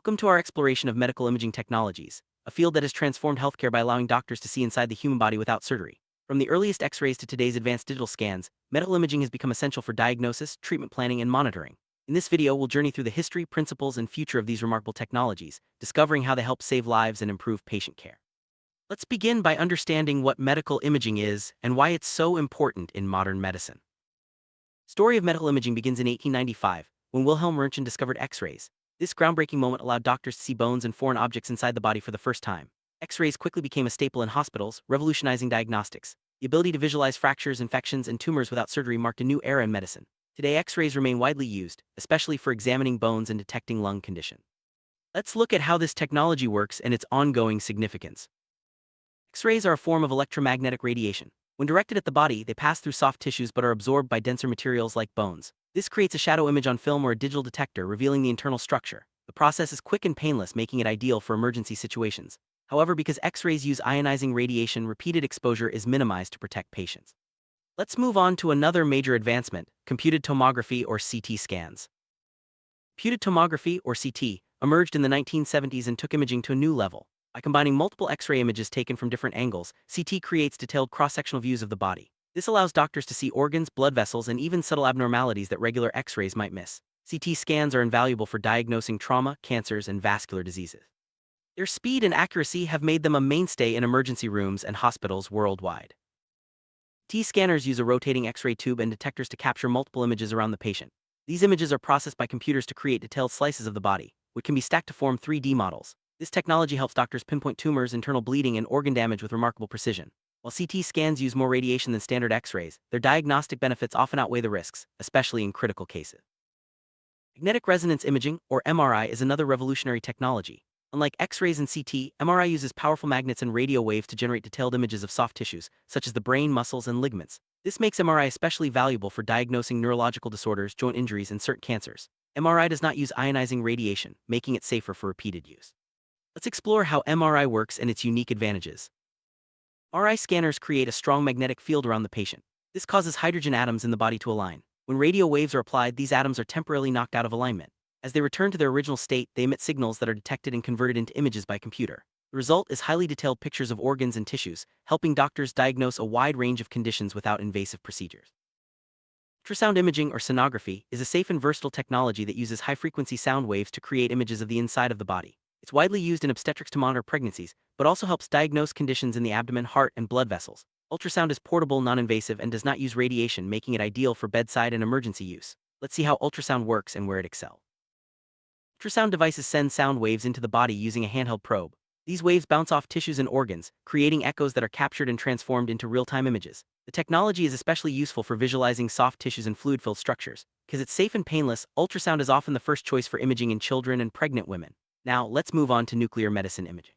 Welcome to our exploration of medical imaging technologies, a field that has transformed healthcare by allowing doctors to see inside the human body without surgery. From the earliest X-rays to today's advanced digital scans, medical imaging has become essential for diagnosis, treatment planning, and monitoring. In this video, we'll journey through the history, principles, and future of these remarkable technologies, discovering how they help save lives and improve patient care. Let's begin by understanding what medical imaging is and why it's so important in modern medicine. Story of medical imaging begins in 1895, when Wilhelm Röntgen discovered X-rays. This groundbreaking moment allowed doctors to see bones and foreign objects inside the body for the first time. X-rays quickly became a staple in hospitals, revolutionizing diagnostics. The ability to visualize fractures, infections, and tumors without surgery marked a new era in medicine. Today, X-rays remain widely used, especially for examining bones and detecting lung condition. Let's look at how this technology works and its ongoing significance. X-rays are a form of electromagnetic radiation. When directed at the body, they pass through soft tissues but are absorbed by denser materials like bones. This creates a shadow image on film or a digital detector, revealing the internal structure. The process is quick and painless, making it ideal for emergency situations. However, because X-rays use ionizing radiation, repeated exposure is minimized to protect patients. Let's move on to another major advancement: computed tomography or CT scans. Computed tomography, or CT, emerged in the 1970s and took imaging to a new level. By combining multiple X-ray images taken from different angles, CT creates detailed cross-sectional views of the body. This allows doctors to see organs, blood vessels, and even subtle abnormalities that regular X-rays might miss. CT scans are invaluable for diagnosing trauma, cancers, and vascular diseases. Their speed and accuracy have made them a mainstay in emergency rooms and hospitals worldwide. CT scanners use a rotating X-ray tube and detectors to capture multiple images around the patient. These images are processed by computers to create detailed slices of the body, which can be stacked to form 3D models. This technology helps doctors pinpoint tumors, internal bleeding, and organ damage with remarkable precision. While CT scans use more radiation than standard X-rays, their diagnostic benefits often outweigh the risks, especially in critical cases. Magnetic resonance imaging, or MRI, is another revolutionary technology. Unlike X-rays and CT, MRI uses powerful magnets and radio waves to generate detailed images of soft tissues, such as the brain, muscles, and ligaments. This makes MRI especially valuable for diagnosing neurological disorders, joint injuries, and certain cancers. MRI does not use ionizing radiation, making it safer for repeated use. Let's explore how MRI works and its unique advantages. MRI scanners create a strong magnetic field around the patient. This causes hydrogen atoms in the body to align. When radio waves are applied, these atoms are temporarily knocked out of alignment. As they return to their original state, they emit signals that are detected and converted into images by computer. The result is highly detailed pictures of organs and tissues, helping doctors diagnose a wide range of conditions without invasive procedures. Ultrasound imaging, or sonography, is a safe and versatile technology that uses high-frequency sound waves to create images of the inside of the body. It's widely used in obstetrics to monitor pregnancies, but also helps diagnose conditions in the abdomen, heart, and blood vessels. Ultrasound is portable, non-invasive, and does not use radiation, making it ideal for bedside and emergency use. Let's see how ultrasound works and where it excels. Ultrasound devices send sound waves into the body using a handheld probe. These waves bounce off tissues and organs, creating echoes that are captured and transformed into real-time images. The technology is especially useful for visualizing soft tissues and fluid-filled structures. Because it's safe and painless, ultrasound is often the first choice for imaging in children and pregnant women. Now, let's move on to nuclear medicine imaging.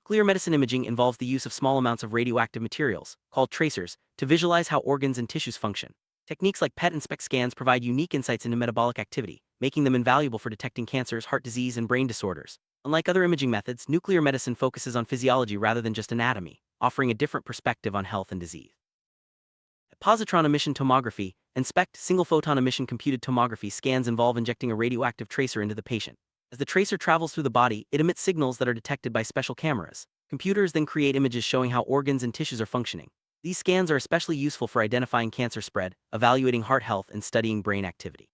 Nuclear medicine imaging involves the use of small amounts of radioactive materials, called tracers, to visualize how organs and tissues function. Techniques like PET and SPECT scans provide unique insights into metabolic activity, making them invaluable for detecting cancers, heart disease, and brain disorders. Unlike other imaging methods, nuclear medicine focuses on physiology rather than just anatomy, offering a different perspective on health and disease. Positron emission tomography and SPECT single-photon emission computed tomography scans involve injecting a radioactive tracer into the patient. As the tracer travels through the body, it emits signals that are detected by special cameras. Computers then create images showing how organs and tissues are functioning. These scans are especially useful for identifying cancer spread, evaluating heart health, and studying brain activity.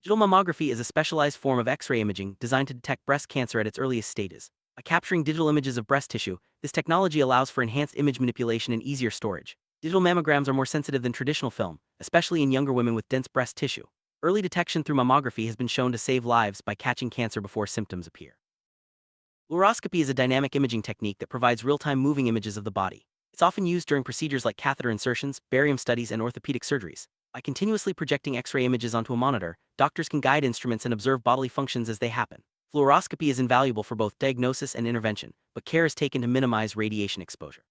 Digital mammography is a specialized form of X-ray imaging designed to detect breast cancer at its earliest stages. By capturing digital images of breast tissue, this technology allows for enhanced image manipulation and easier storage. Digital mammograms are more sensitive than traditional film, especially in younger women with dense breast tissue. Early detection through mammography has been shown to save lives by catching cancer before symptoms appear. Fluoroscopy is a dynamic imaging technique that provides real-time moving images of the body. It's often used during procedures like catheter insertions, barium studies, and orthopedic surgeries. By continuously projecting X-ray images onto a monitor, doctors can guide instruments and observe bodily functions as they happen. Fluoroscopy is invaluable for both diagnosis and intervention, but care is taken to minimize radiation exposure.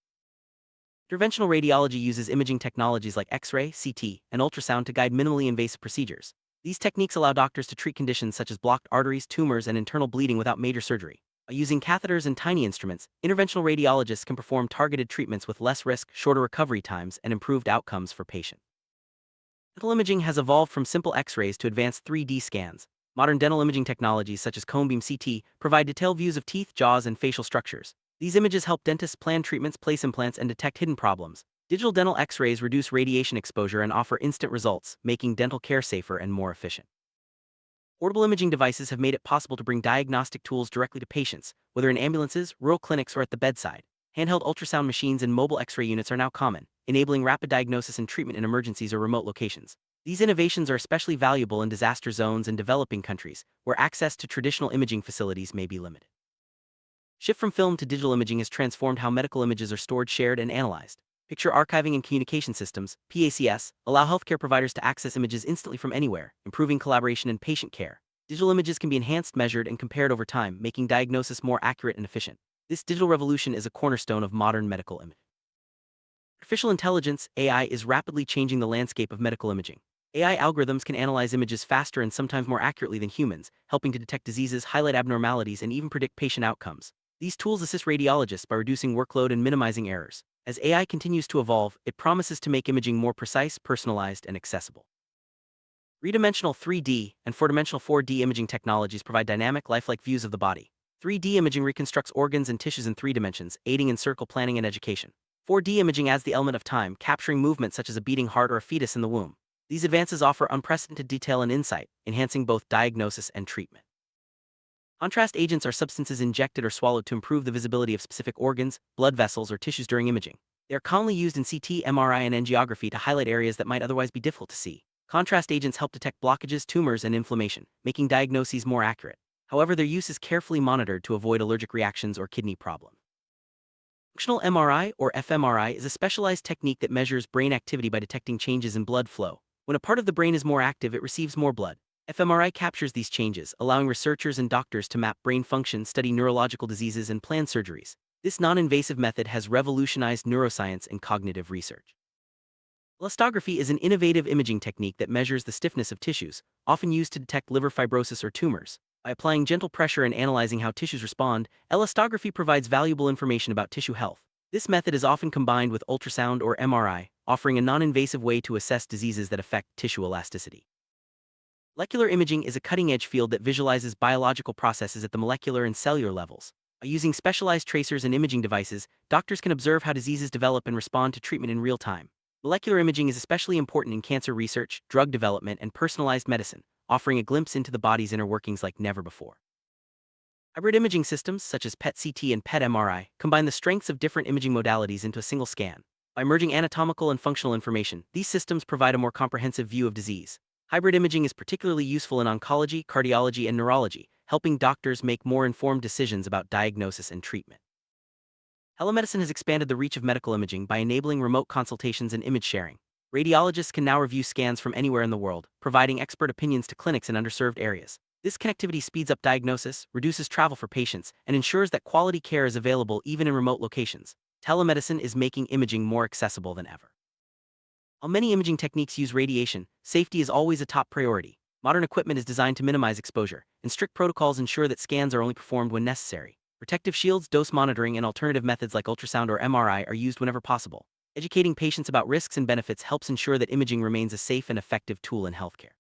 Interventional radiology uses imaging technologies like X-ray, CT, and ultrasound to guide minimally invasive procedures. These techniques allow doctors to treat conditions such as blocked arteries, tumors, and internal bleeding without major surgery. By using catheters and tiny instruments, interventional radiologists can perform targeted treatments with less risk, shorter recovery times, and improved outcomes for patients. Medical imaging has evolved from simple X-rays to advanced 3D scans. Modern dental imaging technologies such as cone beam CT provide detailed views of teeth, jaws, and facial structures. These images help dentists plan treatments, place implants, and detect hidden problems. Digital dental X-rays reduce radiation exposure and offer instant results, making dental care safer and more efficient. Portable imaging devices have made it possible to bring diagnostic tools directly to patients, whether in ambulances, rural clinics, or at the bedside. Handheld ultrasound machines and mobile X-ray units are now common, enabling rapid diagnosis and treatment in emergencies or remote locations. These innovations are especially valuable in disaster zones and developing countries, where access to traditional imaging facilities may be limited. Shift from film to digital imaging has transformed how medical images are stored, shared, and analyzed. Picture archiving and communication systems, PACS, allow healthcare providers to access images instantly from anywhere, improving collaboration in patient care. Digital images can be enhanced, measured, and compared over time, making diagnosis more accurate and efficient. This digital revolution is a cornerstone of modern medical imaging. Artificial intelligence, AI, is rapidly changing the landscape of medical imaging. AI algorithms can analyze images faster and sometimes more accurately than humans, helping to detect diseases, highlight abnormalities, and even predict patient outcomes. These tools assist radiologists by reducing workload and minimizing errors. As AI continues to evolve, it promises to make imaging more precise, personalized, and accessible. Three-dimensional 3D and four-dimensional 4D imaging technologies provide dynamic, lifelike views of the body. 3D imaging reconstructs organs and tissues in 3 dimensions, aiding in surgical planning and education. 4D imaging adds the element of time, capturing movement such as a beating heart or a fetus in the womb. These advances offer unprecedented detail and insight, enhancing both diagnosis and treatment. Contrast agents are substances injected or swallowed to improve the visibility of specific organs, blood vessels, or tissues during imaging. They are commonly used in CT, MRI, and angiography to highlight areas that might otherwise be difficult to see. Contrast agents help detect blockages, tumors, and inflammation, making diagnoses more accurate. However, their use is carefully monitored to avoid allergic reactions or kidney problems. Functional MRI, or fMRI, is a specialized technique that measures brain activity by detecting changes in blood flow. When a part of the brain is more active, it receives more blood. fMRI captures these changes, allowing researchers and doctors to map brain function, study neurological diseases, and plan surgeries. This non-invasive method has revolutionized neuroscience and cognitive research. Elastography is an innovative imaging technique that measures the stiffness of tissues, often used to detect liver fibrosis or tumors. By applying gentle pressure and analyzing how tissues respond, elastography provides valuable information about tissue health. This method is often combined with ultrasound or MRI, offering a non-invasive way to assess diseases that affect tissue elasticity. Molecular imaging is a cutting-edge field that visualizes biological processes at the molecular and cellular levels. By using specialized tracers and imaging devices, doctors can observe how diseases develop and respond to treatment in real time. Molecular imaging is especially important in cancer research, drug development, and personalized medicine, offering a glimpse into the body's inner workings like never before. Hybrid imaging systems, such as PET-CT and PET-MRI, combine the strengths of different imaging modalities into a single scan. By merging anatomical and functional information, these systems provide a more comprehensive view of disease. Hybrid imaging is particularly useful in oncology, cardiology, and neurology, helping doctors make more informed decisions about diagnosis and treatment. Telemedicine has expanded the reach of medical imaging by enabling remote consultations and image sharing. Radiologists can now review scans from anywhere in the world, providing expert opinions to clinics in underserved areas. This connectivity speeds up diagnosis, reduces travel for patients, and ensures that quality care is available even in remote locations. Telemedicine is making imaging more accessible than ever. While many imaging techniques use radiation, safety is always a top priority. Modern equipment is designed to minimize exposure, and strict protocols ensure that scans are only performed when necessary. Protective shields, dose monitoring, and alternative methods like ultrasound or MRI are used whenever possible. Educating patients about risks and benefits helps ensure that imaging remains a safe and effective tool in healthcare.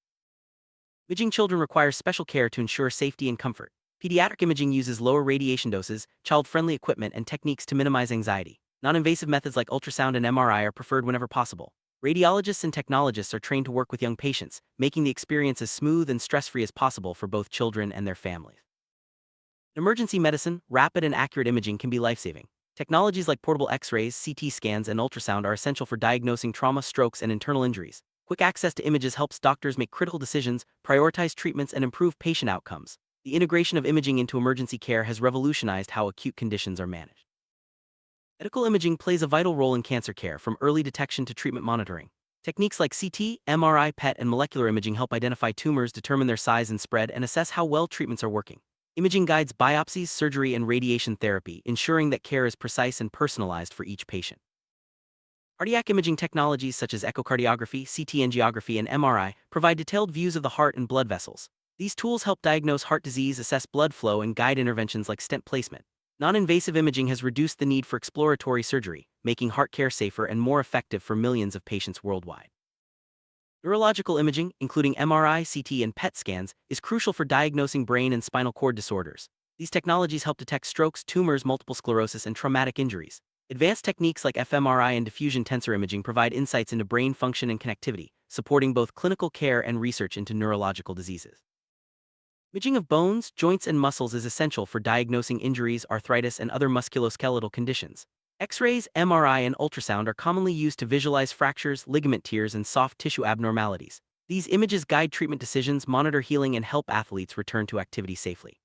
Imaging children requires special care to ensure safety and comfort. Pediatric imaging uses lower radiation doses, child-friendly equipment, and techniques to minimize anxiety. Non-invasive methods like ultrasound and MRI are preferred whenever possible. Radiologists and technologists are trained to work with young patients, making the experience as smooth and stress-free as possible for both children and their families. In emergency medicine, rapid and accurate imaging can be life-saving. Technologies like portable X-rays, CT scans, and ultrasound are essential for diagnosing trauma, strokes, and internal injuries. Quick access to images helps doctors make critical decisions, prioritize treatments, and improve patient outcomes. The integration of imaging into emergency care has revolutionized how acute conditions are managed. Medical imaging plays a vital role in cancer care, from early detection to treatment monitoring. Techniques like CT, MRI, PET, and molecular imaging help identify tumors, determine their size and spread, and assess how well treatments are working. Imaging guides biopsies, surgery, and radiation therapy, ensuring that care is precise and personalized for each patient. Cardiac imaging technologies such as echocardiography, CT angiography, and MRI provide detailed views of the heart and blood vessels. These tools help diagnose heart disease, assess blood flow, and guide interventions like stent placement. Non-invasive imaging has reduced the need for exploratory surgery, making heart care safer and more effective for millions of patients worldwide. Neurological imaging, including MRI, CT, and PET scans, is crucial for diagnosing brain and spinal cord disorders. These technologies help detect strokes, tumors, multiple sclerosis, and traumatic injuries. Advanced techniques like fMRI and diffusion tensor imaging provide insights into brain function and connectivity, supporting both clinical care and research into neurological diseases. Imaging of bones, joints, and muscles is essential for diagnosing injuries, arthritis, and other musculoskeletal conditions. X-rays, MRI, and ultrasound are commonly used to visualize fractures, ligament tears, and soft tissue abnormalities. These images guide treatment decisions, monitor healing, and help athletes return to activity safely.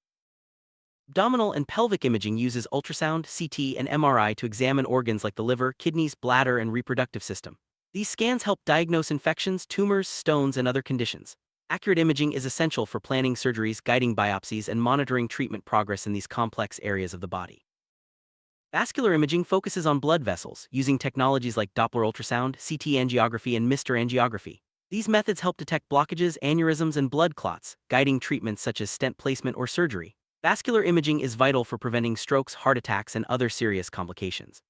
Abdominal and pelvic imaging uses ultrasound, CT, and MRI to examine organs like the liver, kidneys, bladder, and reproductive system. These scans help diagnose infections, tumors, stones, and other conditions. Accurate imaging is essential for planning surgeries, guiding biopsies, and monitoring treatment progress in these complex areas of the body. Vascular imaging focuses on blood vessels, using technologies like Doppler ultrasound, CT angiography, and MR angiography. These methods help detect blockages, aneurysms, and blood clots, guiding treatments such as stent placement or surgery. Vascular imaging is vital for preventing strokes, heart attacks, and other serious complications.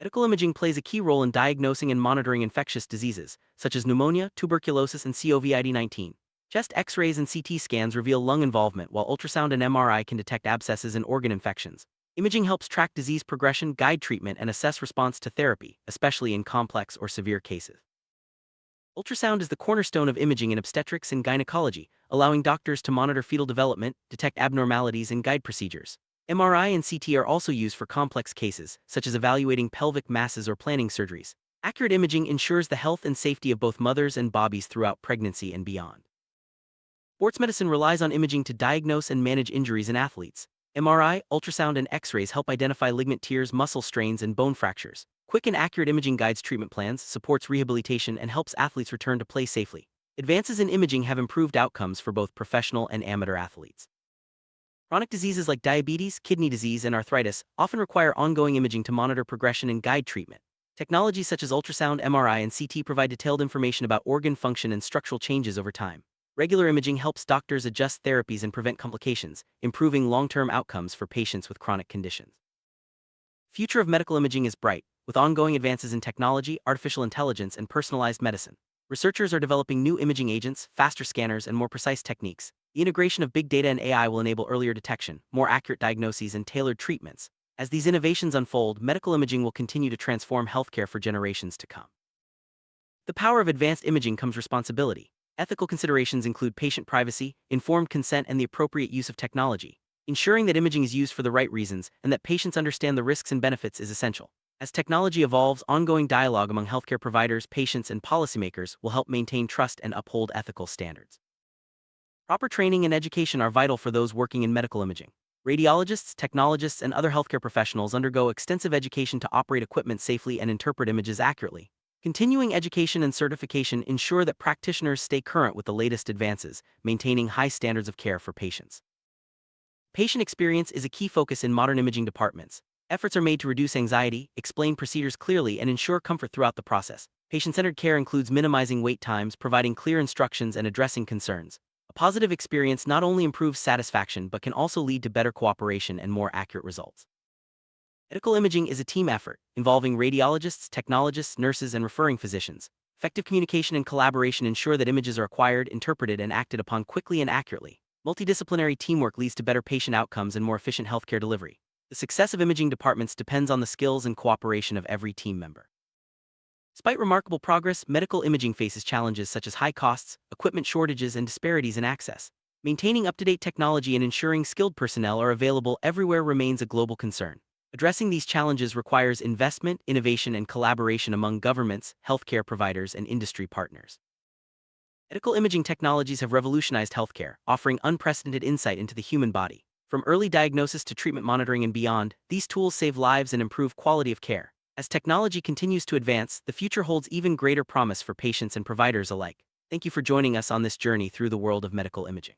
Medical imaging plays a key role in diagnosing and monitoring infectious diseases, such as pneumonia, tuberculosis, and COVID-19. Chest X-rays and CT scans reveal lung involvement, while ultrasound and MRI can detect abscesses and organ infections. Imaging helps track disease progression, guide treatment, and assess response to therapy, especially in complex or severe cases. Ultrasound is the cornerstone of imaging in obstetrics and gynecology, allowing doctors to monitor fetal development, detect abnormalities, and guide procedures. MRI and CT are also used for complex cases, such as evaluating pelvic masses or planning surgeries. Accurate imaging ensures the health and safety of both mothers and babies throughout pregnancy and beyond. Sports medicine relies on imaging to diagnose and manage injuries in athletes. MRI, ultrasound, and X-rays help identify ligament tears, muscle strains, and bone fractures. Quick and accurate imaging guides treatment plans, supports rehabilitation, and helps athletes return to play safely. Advances in imaging have improved outcomes for both professional and amateur athletes. Chronic diseases like diabetes, kidney disease, and arthritis often require ongoing imaging to monitor progression and guide treatment. Technologies such as ultrasound, MRI, and CT provide detailed information about organ function and structural changes over time. Regular imaging helps doctors adjust therapies and prevent complications, improving long-term outcomes for patients with chronic conditions. Future of medical imaging is bright, with ongoing advances in technology, artificial intelligence, and personalized medicine. Researchers are developing new imaging agents, faster scanners, and more precise techniques. The integration of big data and AI will enable earlier detection, more accurate diagnoses, and tailored treatments. As these innovations unfold, medical imaging will continue to transform healthcare for generations to come. The power of advanced imaging comes responsibility. Ethical considerations include patient privacy, informed consent, and the appropriate use of technology. Ensuring that imaging is used for the right reasons and that patients understand the risks and benefits is essential. As technology evolves, ongoing dialogue among healthcare providers, patients, and policymakers will help maintain trust and uphold ethical standards. Proper training and education are vital for those working in medical imaging. Radiologists, technologists, and other healthcare professionals undergo extensive education to operate equipment safely and interpret images accurately. Continuing education and certification ensure that practitioners stay current with the latest advances, maintaining high standards of care for patients. Patient experience is a key focus in modern imaging departments. Efforts are made to reduce anxiety, explain procedures clearly, and ensure comfort throughout the process. Patient-centered care includes minimizing wait times, providing clear instructions, and addressing concerns. A positive experience not only improves satisfaction but can also lead to better cooperation and more accurate results. Medical imaging is a team effort, involving radiologists, technologists, nurses, and referring physicians. Effective communication and collaboration ensure that images are acquired, interpreted, and acted upon quickly and accurately. Multidisciplinary teamwork leads to better patient outcomes and more efficient healthcare delivery. The success of imaging departments depends on the skills and cooperation of every team member. Despite remarkable progress, medical imaging faces challenges such as high costs, equipment shortages, and disparities in access. Maintaining up-to-date technology and ensuring skilled personnel are available everywhere remains a global concern. Addressing these challenges requires investment, innovation, and collaboration among governments, healthcare providers, and industry partners. Medical imaging technologies have revolutionized healthcare, offering unprecedented insight into the human body. From early diagnosis to treatment monitoring and beyond, these tools save lives and improve quality of care. As technology continues to advance, the future holds even greater promise for patients and providers alike. Thank you for joining us on this journey through the world of medical imaging.